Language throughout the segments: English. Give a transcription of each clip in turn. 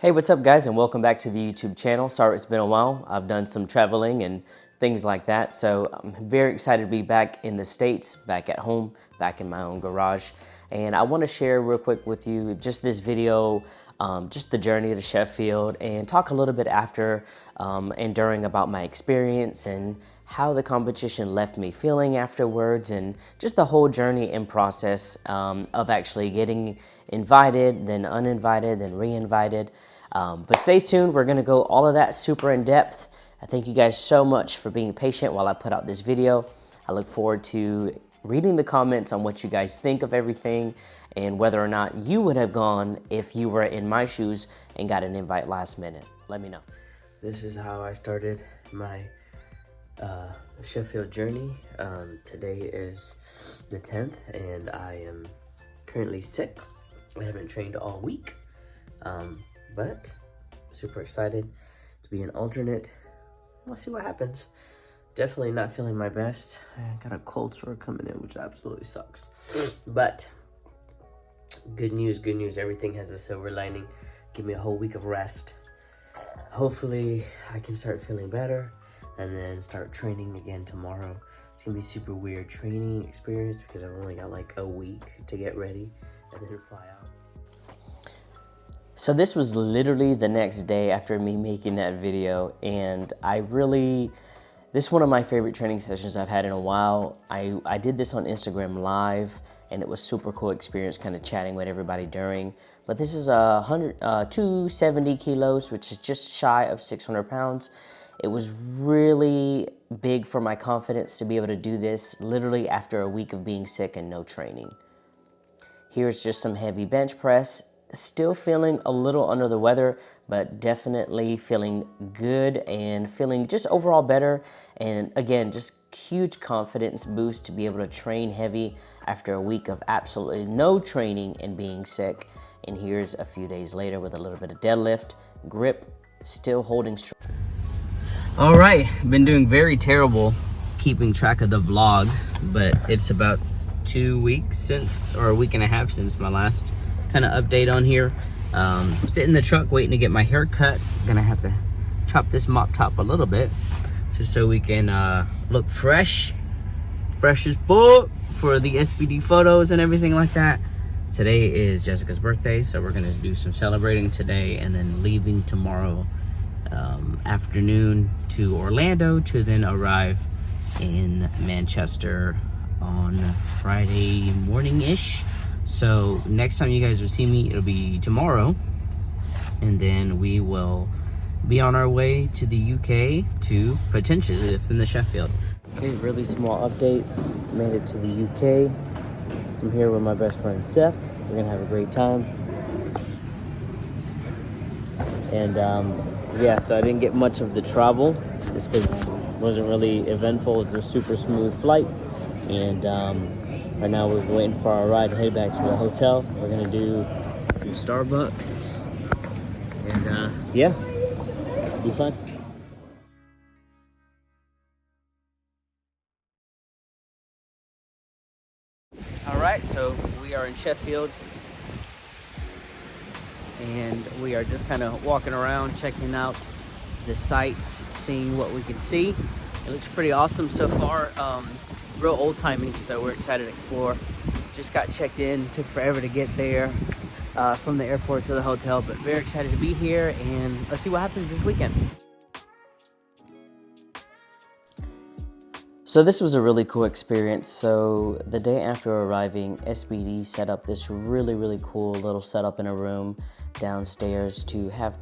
Hey, what's up guys, and welcome back to the YouTube channel. Sorry it's been a while. I've done some traveling and things like that. So I'm very excited to be back in the States, back at home, back in my own garage. And I want to share real quick with you just this video, just the journey to Sheffield, and talk a little bit after and during about my experience and how the competition left me feeling afterwards, and just the whole journey and process of actually getting invited, then uninvited, then re-invited. But stay tuned, we're gonna go all of that super in depth. I thank you guys so much for being patient while I put out this video. I look forward to reading the comments on what you guys think of everything and whether or not you would have gone if you were in my shoes and got an invite last minute. Let me know. This is how I started my Sheffield journey. Today is the 10th and I am currently sick. I haven't trained all week, but super excited to be an alternate. Let's see what happens. Definitely not feeling my best. I got a cold sore coming in, which absolutely sucks. But good news, good news. Everything has a silver lining. Give me a whole week of rest. Hopefully I can start feeling better and then start training again tomorrow. It's gonna be super weird training experience because I've only got like a week to get ready and then fly out. So this was literally the next day after me making that video, and this is one of my favorite training sessions I've had in a while. I did this on Instagram Live, and it was super cool experience kind of chatting with everybody during. But this is 270 kilos, which is just shy of 600 pounds. It was really big for my confidence to be able to do this literally after a week of being sick and no training. Here's just some heavy bench press. Still feeling a little under the weather, but definitely feeling good and feeling just overall better. And again, just huge confidence boost to be able to train heavy after a week of absolutely no training and being sick. And here's a few days later with a little bit of deadlift, grip, still holding strong. All right, been doing very terrible keeping track of the vlog, but it's about 2 weeks since, or a week and a half since my last kind of update on here. Sitting in the truck waiting to get my hair cut. Gonna have to chop this mop top a little bit just so we can look fresh as fuck for the SBD photos and everything like that. Today is Jessica's birthday, so we're gonna do some celebrating today and then leaving tomorrow afternoon to Orlando to then arrive in Manchester on Friday morning-ish. So next time you guys will see me, it'll be tomorrow, and then we will be on our way to the UK to potentially live in the Sheffield. Okay, really small update. Made it to the UK. I'm here with my best friend Seth. We're gonna have a great time. And yeah, so I didn't get much of the travel just because it wasn't really eventful. It was a super smooth flight, and right now we're waiting for our ride to head back to the hotel. We're gonna do some Starbucks, and yeah, be fun. All right, so we are in Sheffield, and we are just kind of walking around, checking out the sights, seeing what we can see. It looks pretty awesome so far. Real old-timey, so we're excited to explore. Just got checked in, took forever to get there from the airport to the hotel, but very excited to be here, and let's see what happens this weekend. So this was a really cool experience. So the day after arriving, SBD set up this really cool little setup in a room downstairs to have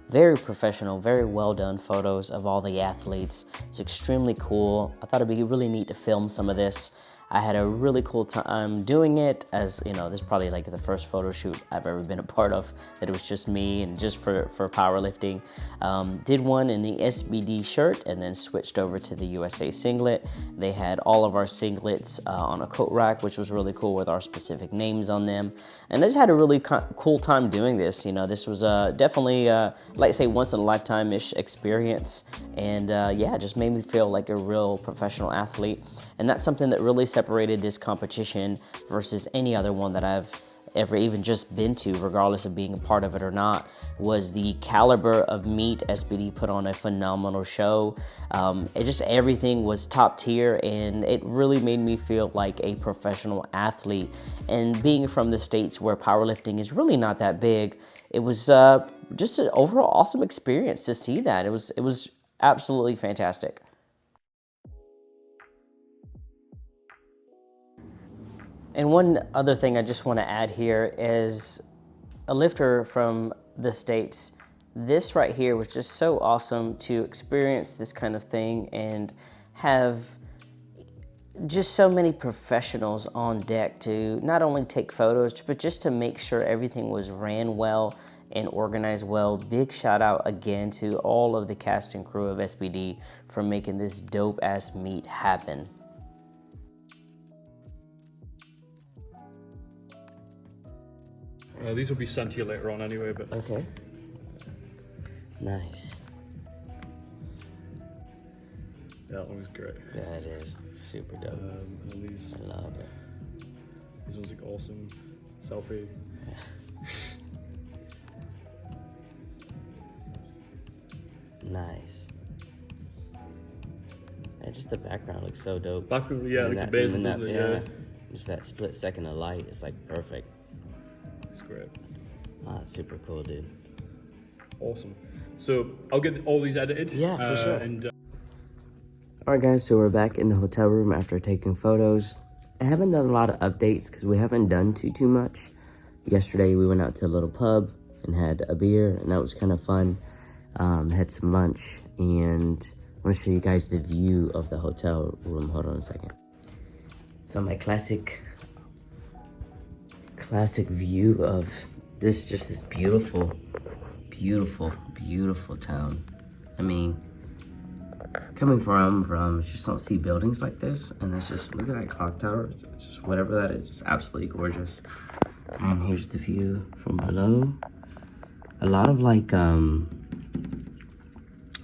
very professional, very well done photos of all the athletes. It's extremely cool. I thought it'd be really neat to film some of this. I had a really cool time doing it, as you know, this is probably like the first photo shoot I've ever been a part of that it was just me and just for powerlifting. Did one in the SBD shirt and then switched over to the USA singlet. They had all of our singlets on a coat rack, which was really cool with our specific names on them. And I just had a really cool time doing this. You know, this was definitely, like I say, once in a lifetime-ish experience. And yeah, it just made me feel like a real professional athlete. And that's something that really separated this competition versus any other one that I've ever even just been to, regardless of being a part of it or not, was the caliber of meat. SBD put on a phenomenal show. It just, everything was top tier, and it really made me feel like a professional athlete. And being from the States where powerlifting is really not that big, it was just an overall awesome experience to see that. It was absolutely fantastic. And one other thing I just want to add here is a lifter from the States. This right here was just so awesome to experience this kind of thing and have just so many professionals on deck to not only take photos, but just to make sure everything was ran well and organized well. Big shout out again to all of the cast and crew of SBD for making this dope ass meet happen. These will be sent to you later on anyway, but... Okay. Nice. Yeah, that one was great. Yeah, it is. Super dope. And these, I love it. These ones look awesome. Selfie. Nice. Yeah, just the background looks so dope. Background, yeah, it looks amazing, doesn't it? Yeah. Just that split second of light is like perfect. It's great. Ah, it's super cool, dude. Awesome. So I'll get all these edited. Yeah, for sure. And all right, guys, so we're back in the hotel room after taking photos. I haven't done a lot of updates because we haven't done too much. Yesterday, we went out to a little pub and had a beer, and that was kind of fun. Had some lunch, and I want to show you guys the view of the hotel room. Hold on a second. So my classic view of this beautiful town. I mean, coming from you just don't see buildings like this, and it's just, look at that clock tower. It's just, whatever that is, just absolutely gorgeous. And here's the view from below. A lot of like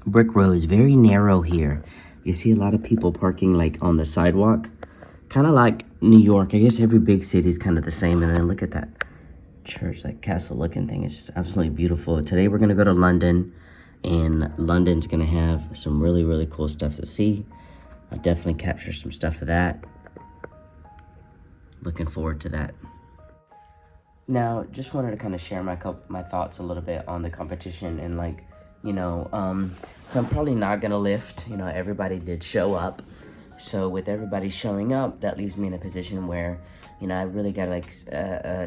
brick roads, very narrow here. You see a lot of people parking like on the sidewalk, kind of like New York. I guess every big city is kind of the same. And then look at that church, that castle looking thing. It's just absolutely beautiful. Today we're gonna go to London, and London's gonna have some really cool stuff to see. I'll definitely capture some stuff of that. Looking forward to that. Now, just wanted to kind of share my thoughts a little bit on the competition, and like, you know, so I'm probably not gonna lift. You know, everybody did show up. So with everybody showing up, that leaves me in a position where, you know, I really gotta like,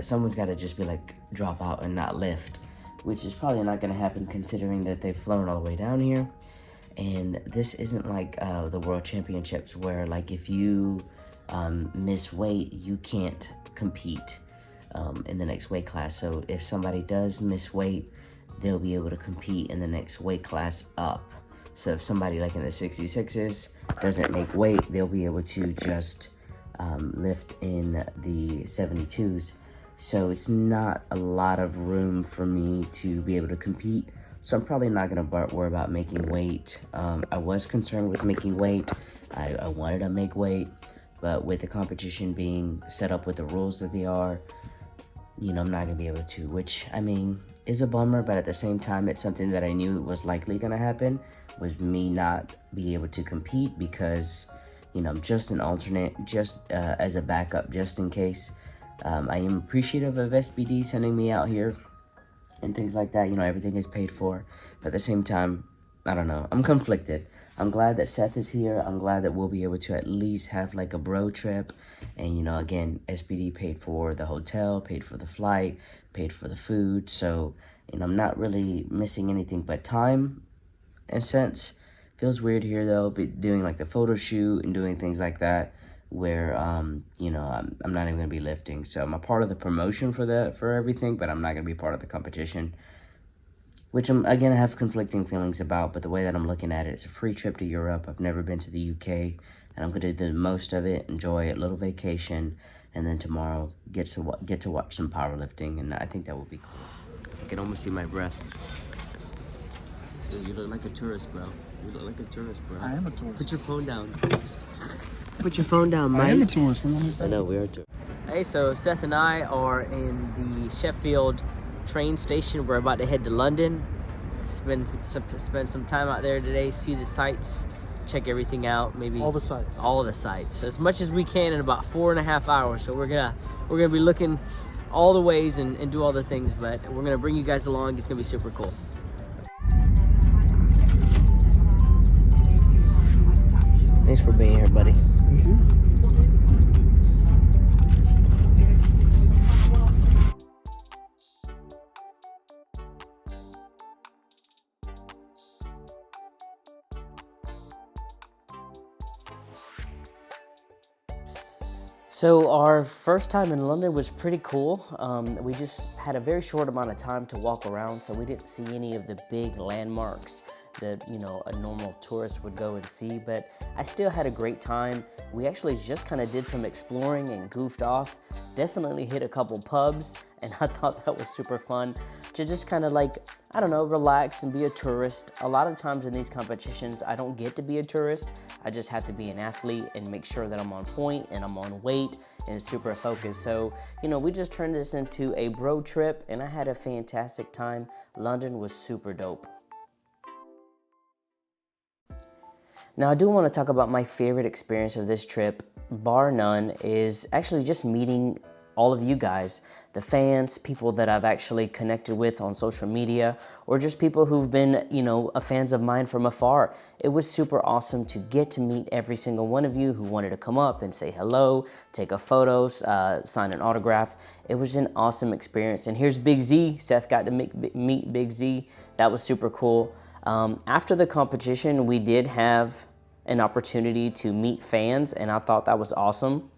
someone's gotta just be like, drop out and not lift, which is probably not gonna happen considering that they've flown all the way down here. And this isn't like the World Championships where like if you miss weight, you can't compete in the next weight class. So if somebody does miss weight, they'll be able to compete in the next weight class up. So if somebody like in the 66s doesn't make weight, they'll be able to just lift in the 72s. So it's not a lot of room for me to be able to compete. So I'm probably not gonna worry about making weight. I was concerned with making weight. I wanted to make weight, but with the competition being set up with the rules that they are, you know, I'm not gonna be able to, which I mean is a bummer, but at the same time, it's something that I knew was likely gonna happen, was me not be able to compete because, you know, I'm just an alternate, just as a backup, just in case. I am appreciative of SBD sending me out here and things like that. You know, everything is paid for, but at the same time, I don't know, I'm conflicted. I'm glad that Seth is here. I'm glad that we'll be able to at least have like a bro trip. And, you know, again, SBD paid for the hotel, paid for the flight, paid for the food. So, you know, I'm not really missing anything but time in a sense. Feels weird here though, but doing like the photo shoot and doing things like that where, you know, I'm not even gonna be lifting. So I'm a part of the promotion for everything, but I'm not gonna be part of the competition, which I have conflicting feelings about. But the way that I'm looking at it, it's a free trip to Europe. I've never been to the UK, and I'm gonna do the most of it, enjoy it, little vacation, and then tomorrow get to watch some powerlifting, and I think that will be cool. I can almost see my breath. Dude, you look like a tourist, bro. You look like a tourist, bro. I am a tourist. Put your phone down. Put your phone down, Mike. I am a tourist. I know, we are tourists. Hey, so Seth and I are in the Sheffield train station. We're about to head to London. Spend some time out there today, see the sights, check everything out. Maybe all the sites. All the sites, as much as we can in about 4.5 hours. So we're gonna be looking all the ways and do all the things. But we're gonna bring you guys along. It's gonna be super cool. Thanks for being here, buddy. Thank you. So our first time in London was pretty cool. We just had a very short amount of time to walk around, so we didn't see any of the big landmarks that, you know, a normal tourist would go and see, but I still had a great time. We actually just kind of did some exploring and goofed off. Definitely hit a couple pubs, and I thought that was super fun to just kind of like, I don't know, relax and be a tourist. A lot of times in these competitions, I don't get to be a tourist. I just have to be an athlete and make sure that I'm on point and I'm on weight and super focused. So, you know, we just turned this into a bro trip, and I had a fantastic time. London was super dope. Now, I do want to talk about my favorite experience of this trip, bar none, is actually just meeting all of you guys, the fans, people that I've actually connected with on social media, or just people who've been, you know, fans of mine from afar. It was super awesome to get to meet every single one of you who wanted to come up and say hello, take a photo, sign an autograph. It was an awesome experience. And here's Big Z. Seth got to meet Big Z. That was super cool. After the competition, we did have an opportunity to meet fans, and I thought that was awesome.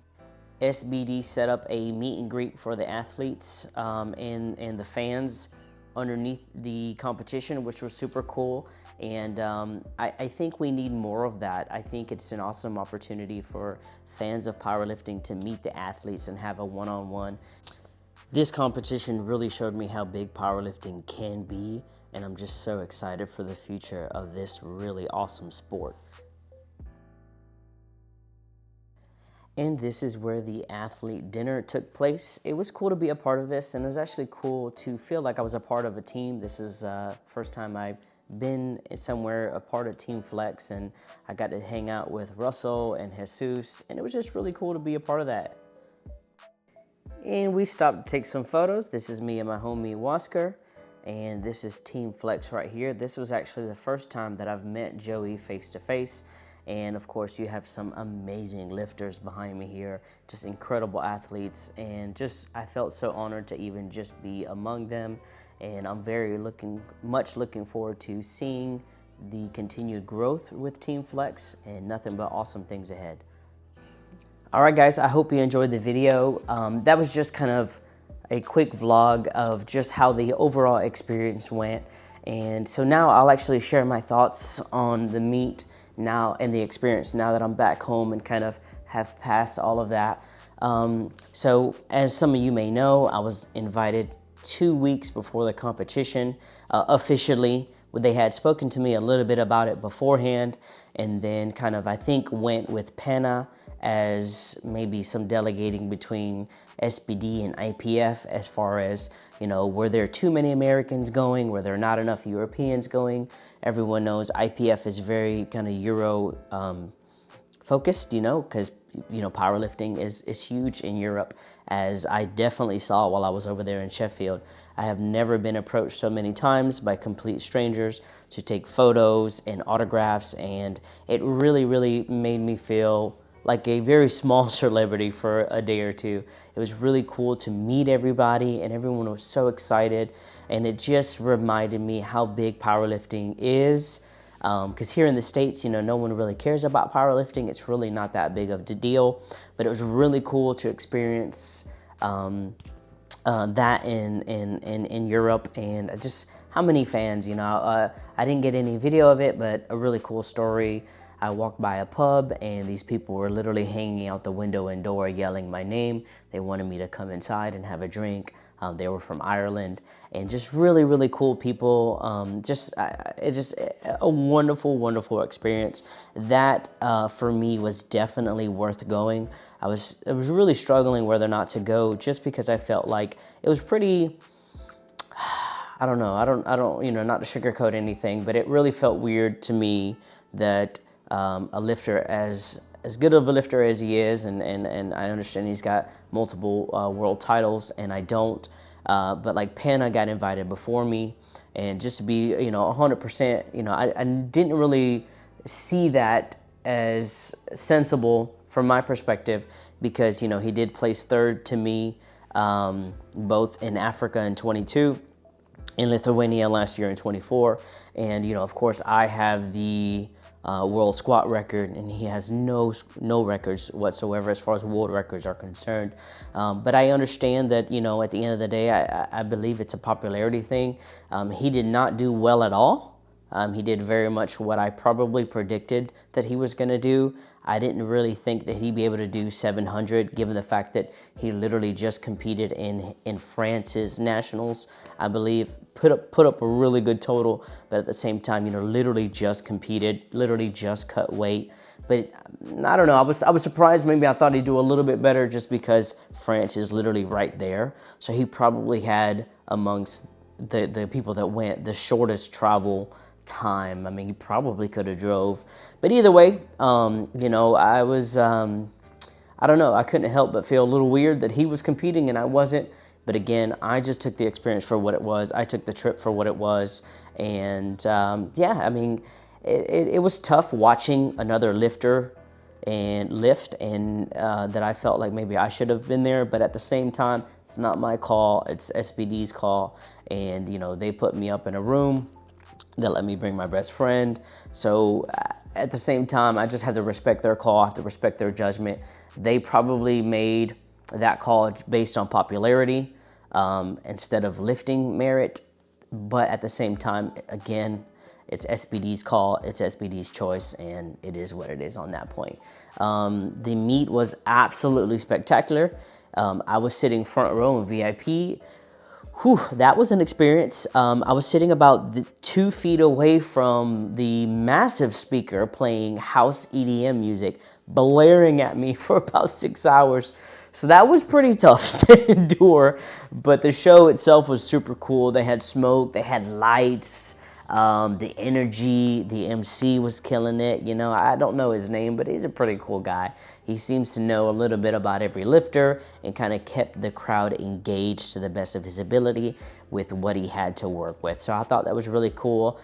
SBD set up a meet and greet for the athletes and the fans underneath the competition, which was super cool. And I think we need more of that. I think it's an awesome opportunity for fans of powerlifting to meet the athletes and have a one-on-one. This competition really showed me how big powerlifting can be, and I'm just so excited for the future of this really awesome sport. And this is where the athlete dinner took place. It was cool to be a part of this, and it was actually cool to feel like I was a part of a team. This is the first time I've been somewhere a part of Team Flex, and I got to hang out with Russell and Jesus, and it was just really cool to be a part of that. And we stopped to take some photos. This is me and my homie Wasker, and this is Team Flex right here. This was actually the first time that I've met Joey face to face. And of course, you have some amazing lifters behind me here, just incredible athletes. And just, I felt so honored to even just be among them. And I'm very much looking forward to seeing the continued growth with Team Flex, and nothing but awesome things ahead. All right, guys, I hope you enjoyed the video. That was just kind of a quick vlog of just how the overall experience went. And so now I'll actually share my thoughts on the meet now and the experience now that I'm back home and kind of have passed all of that. So as some of you may know, I was invited 2 weeks before the competition officially. They had spoken to me a little bit about it beforehand, and then kind of, I think, went with Panna as maybe some delegating between SBD and IPF as far as, you know, were there too many Americans going? Were there not enough Europeans going? Everyone knows IPF is very kind of Euro focused, you know, because, you know, powerlifting is huge in Europe, as I definitely saw while I was over there in Sheffield. I have never been approached so many times by complete strangers to take photos and autographs, and it really, really made me feel like a very small celebrity for a day or two. It was really cool to meet everybody, and everyone was so excited, and it just reminded me how big powerlifting is. Because here in the States, you know, no one really cares about powerlifting. It's really not that big of a deal, but it was really cool to experience that in Europe, and just how many fans, you know. I didn't get any video of it, but a really cool story. I walked by a pub and these people were literally hanging out the window and door yelling my name. They wanted me to come inside and have a drink. They were from Ireland, and just really, really cool people. It's just a wonderful, wonderful experience. That for me was definitely worth going. I was really struggling whether or not to go, just because I felt like it was pretty. I don't know. I don't. Not to sugarcoat anything, but it really felt weird to me that a lifter as good of a lifter as he is, and I understand he's got multiple world titles, and I don't. But like Panna got invited before me, and just to be 100%, I didn't really see that as sensible from my perspective, because he did place third to me, both in Africa in 22. In Lithuania last year in 24, and of course I have the world squat record, and he has no records whatsoever as far as world records are concerned. But I understand that at the end of the day, I believe it's a popularity thing. He did not do well at all. He did very much what I probably predicted that he was going to do. I didn't really think that he'd be able to do 700, given the fact that he literally just competed in France's nationals, I believe. Put up a really good total, but at the same time, literally just competed, literally just cut weight. But I don't know. I was surprised. Maybe I thought he'd do a little bit better, just because France is literally right there. So he probably had, amongst the people that went, the shortest travel time. I mean, he probably could have drove. But either way, I was, I don't know. I couldn't help but feel a little weird that he was competing and I wasn't. But again, I just took the experience for what it was. I took the trip for what it was. And yeah, I mean, it was tough watching another lifter and lift, and that I felt like maybe I should have been there. But at the same time, it's not my call. It's SBD's call. And, they put me up in a room. They let me bring my best friend. So at the same time, I just have to respect their call. I have to respect their judgment. They probably made that call based on popularity instead of lifting merit. But at the same time, again, it's SBD's call, it's SBD's choice, and it is what it is on that point. The meet was absolutely spectacular. I was sitting front row in VIP. Whew, that was an experience. I was sitting about 2 feet away from the massive speaker playing house EDM music, blaring at me for about 6 hours. So that was pretty tough to endure, but the show itself was super cool. They had smoke, they had lights, the energy, the MC was killing it. I don't know his name, but he's a pretty cool guy. He seems to know a little bit about every lifter and kind of kept the crowd engaged to the best of his ability with what he had to work with. So I thought that was really cool.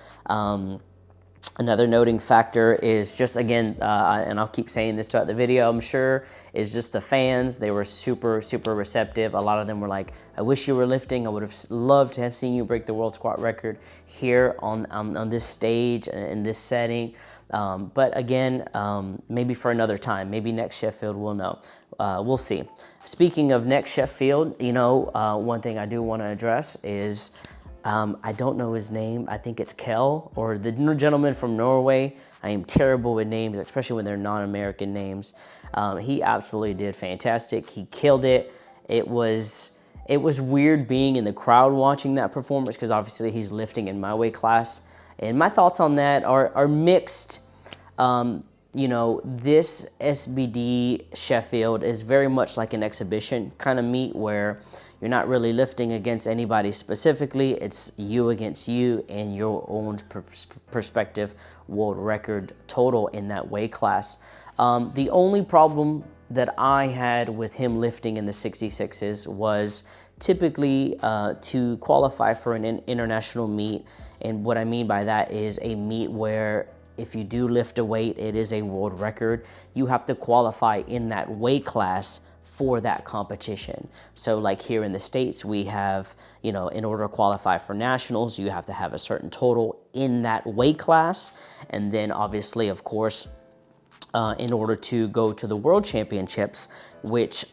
Another noting factor is just, again, and I'll keep saying this throughout the video, I'm sure, is just the fans. They were super, super receptive. A lot of them were like, I wish you were lifting. I would have loved to have seen you break the world squat record here on this stage, in this setting. But again, maybe for another time, maybe next Sheffield, we'll know. We'll see. Speaking of next Sheffield, one thing I do want to address is, I don't know his name. I think it's Kel, or the gentleman from Norway. I am terrible with names, especially when they're non-American names. He absolutely did fantastic. He killed it. It was weird being in the crowd watching that performance, because obviously he's lifting in my weight class. And my thoughts on that are mixed. This SBD Sheffield is very much like an exhibition kind of meet, where you're not really lifting against anybody specifically. It's you against you and your own perspective world record total in that weight class. The only problem that I had with him lifting in the 66s was typically to qualify for an international meet. And what I mean by that is a meet where if you do lift a weight, it is a world record. You have to qualify in that weight class for that competition. So like here in the States, we have, in order to qualify for nationals, you have to have a certain total in that weight class. And then obviously, of course, in order to go to the World Championships, which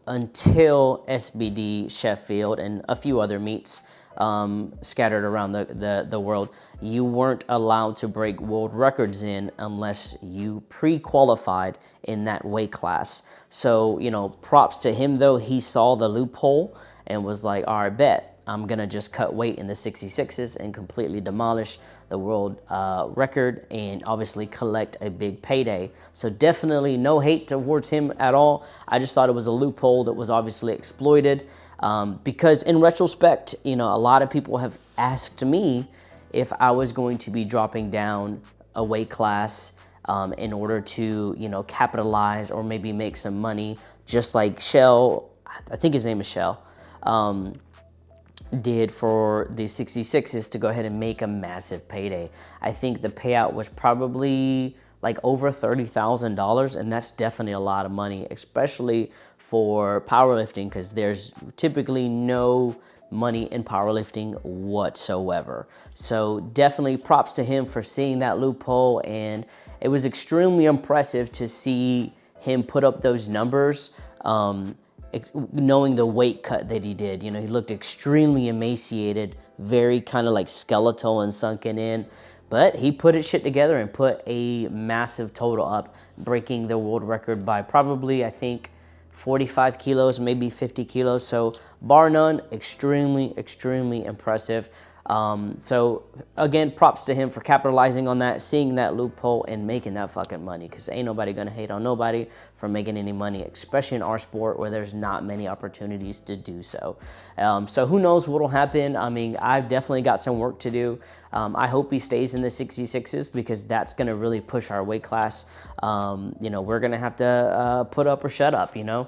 until SBD Sheffield and a few other meets, scattered around the world. You weren't allowed to break world records in unless you pre-qualified in that weight class. So, you know, props to him though. He saw the loophole and was like, all right, bet. I'm gonna just cut weight in the 66s and completely demolish the world record and obviously collect a big payday. So definitely no hate towards him at all. I just thought it was a loophole that was obviously exploited because in retrospect, you know, a lot of people have asked me if I was going to be dropping down a weight class in order to, you know, capitalize or maybe make some money, just like Shell, I think his name is Shell, did for the 66s to go ahead and make a massive payday. I think the payout was probably like over $30,000, and that's definitely a lot of money, especially for powerlifting, because there's typically no money in powerlifting whatsoever. So definitely props to him for seeing that loophole, and it was extremely impressive to see him put up those numbers. Knowing the weight cut that he did, you know, he looked extremely emaciated, very kind of like skeletal and sunken in, but he put his shit together and put a massive total up, breaking the world record by probably, I think, 45 kilos, maybe 50 kilos. So bar none, extremely, extremely impressive. So again, props to him for capitalizing on that, seeing that loophole and making that fucking money, because ain't nobody gonna hate on nobody for making any money, especially in our sport where there's not many opportunities to do so. So who knows what'll happen. I mean, I've definitely got some work to do. I hope he stays in the 66s because that's gonna really push our weight class. You know, we're gonna have to put up or shut up, you know.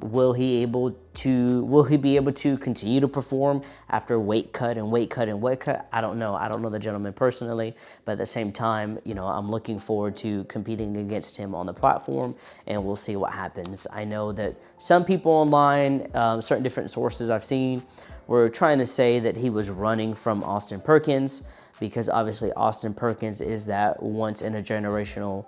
Will he be able to continue to perform after weight cut and weight cut and weight cut? I don't know. I don't know the gentleman personally, but at the same time, you know, I'm looking forward to competing against him on the platform, and we'll see what happens. I know that some people online, certain different sources I've seen, were trying to say that he was running from Austin Perkins, because obviously Austin Perkins is that once in a generational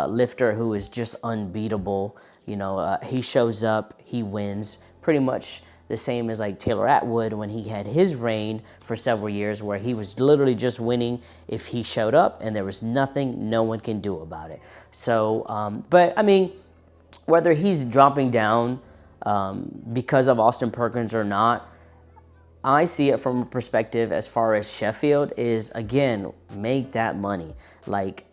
lifter who is just unbeatable. You know, he shows up, he wins, pretty much the same as like Taylor Atwood when he had his reign for several years, where he was literally just winning if he showed up and there was nothing no one can do about it. So, but I mean, whether he's dropping down because of Austin Perkins or not, I see it from a perspective as far as Sheffield is, again, make that money. Like,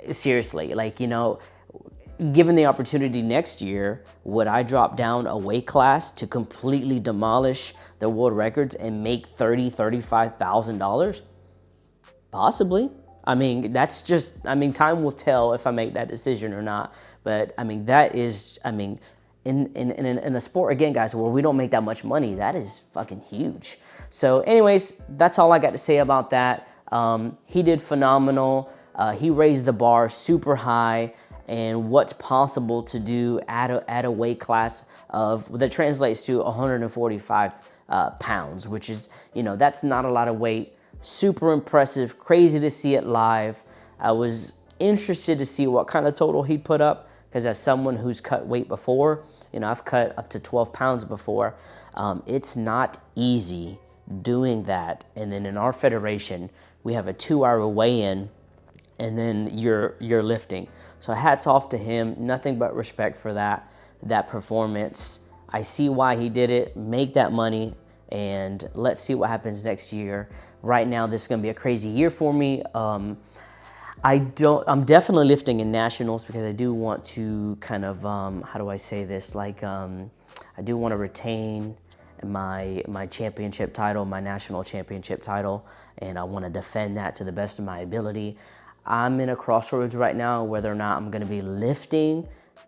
seriously, like, you know, given the opportunity next year, would I drop down a weight class to completely demolish the world records and make $35,000? Possibly. I mean, that's just, I mean, time will tell if I make that decision or not. But I mean, that is, I mean, in a sport, again, guys, where we don't make that much money, that is fucking huge. So anyways, that's all I got to say about that. He did phenomenal. He raised the bar super high, and what's possible to do at a weight class of that translates to 145 pounds, which is, you know, that's not a lot of weight. Super impressive, crazy to see it live. I was interested to see what kind of total he put up, because as someone who's cut weight before, you know, I've cut up to 12 pounds before. It's not easy doing that. And then in our federation, we have a 2-hour weigh-in, and then you're lifting. So hats off to him, nothing but respect for that performance. I see why he did it, make that money, and let's see what happens next year. Right now, this is gonna be a crazy year for me. I'm definitely lifting in nationals because I do want to kind of, how do I say this? Like, I do want to retain my championship title, my national championship title, and I want to defend that to the best of my ability. I'm in a crossroads right now whether or not I'm going to be lifting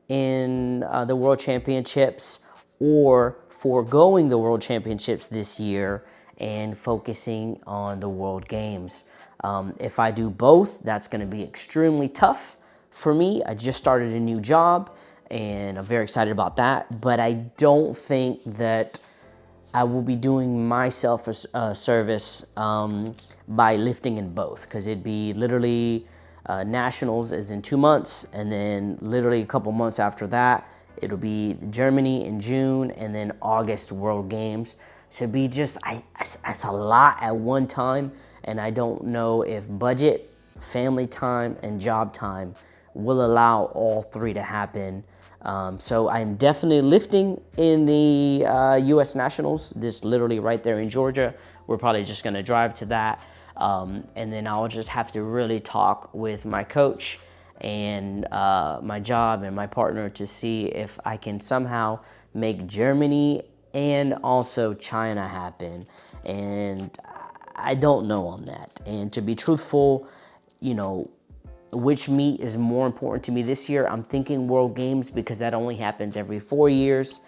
in the World Championships or foregoing the World Championships this year and focusing on the World Games. If I do both, that's going to be extremely tough for me. I just started a new job and I'm very excited about that, but I don't think that I will be doing myself a service by lifting in both, because it'd be literally nationals is in 2 months, and then literally a couple months after that, it'll be Germany in June, and then August World Games. to be just, that's a lot at one time. And I don't know if budget, family time, and job time will allow all three to happen. So I'm definitely lifting in the U.S. Nationals. This literally right there in Georgia. We're probably just gonna drive to that. And then I'll just have to really talk with my coach and my job and my partner to see if I can somehow make Germany and also China happen. And I don't know on that. And to be truthful, you know, which meet is more important to me this year? I'm thinking World Games, because that only happens every 4 years.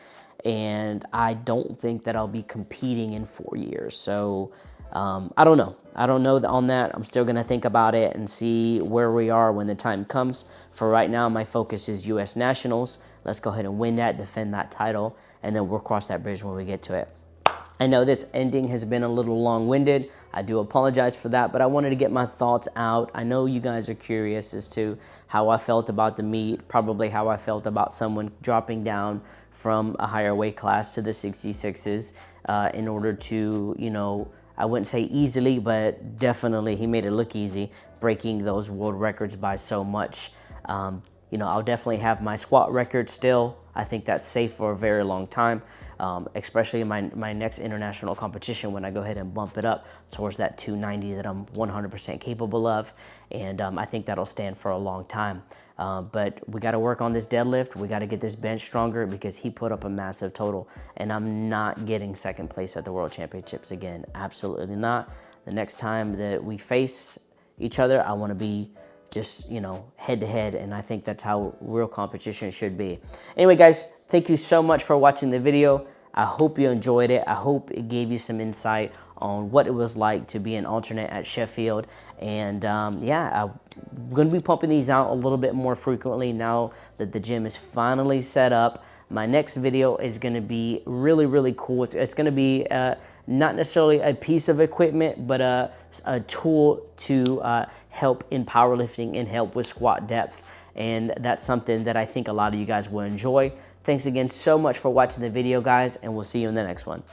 And I don't think that I'll be competing in 4 years. So I don't know. I don't know on that. I'm still gonna think about it and see where we are when the time comes. For right now, my focus is US Nationals. Let's go ahead and win that, defend that title, and then we'll cross that bridge when we get to it. I know this ending has been a little long-winded. I do apologize for that, but I wanted to get my thoughts out. I know you guys are curious as to how I felt about the meet, probably how I felt about someone dropping down from a higher weight class to the 66s in order to, you know, I wouldn't say easily, but definitely he made it look easy, breaking those world records by so much. You know, I'll definitely have my squat record still. I think that's safe for a very long time, especially in my next international competition when I go ahead and bump it up towards that 290 that I'm 100% capable of. And I think that'll stand for a long time. But we got to work on this deadlift. We got to get this bench stronger because he put up a massive total. And I'm not getting second place at the World Championships again. Absolutely not. The next time that we face each other, I want to be just, you know, head to head, and I think that's how real competition should be. Anyway, guys, thank you so much for watching the video. I hope you enjoyed it. I hope it gave you some insight on what it was like to be an alternate at Sheffield. And yeah, I'm gonna be pumping these out a little bit more frequently now that the gym is finally set up. My next video is gonna be really, really cool. It's gonna be not necessarily a piece of equipment, but a tool to help in powerlifting and help with squat depth. And that's something that I think a lot of you guys will enjoy. Thanks again so much for watching the video, guys, and we'll see you in the next one.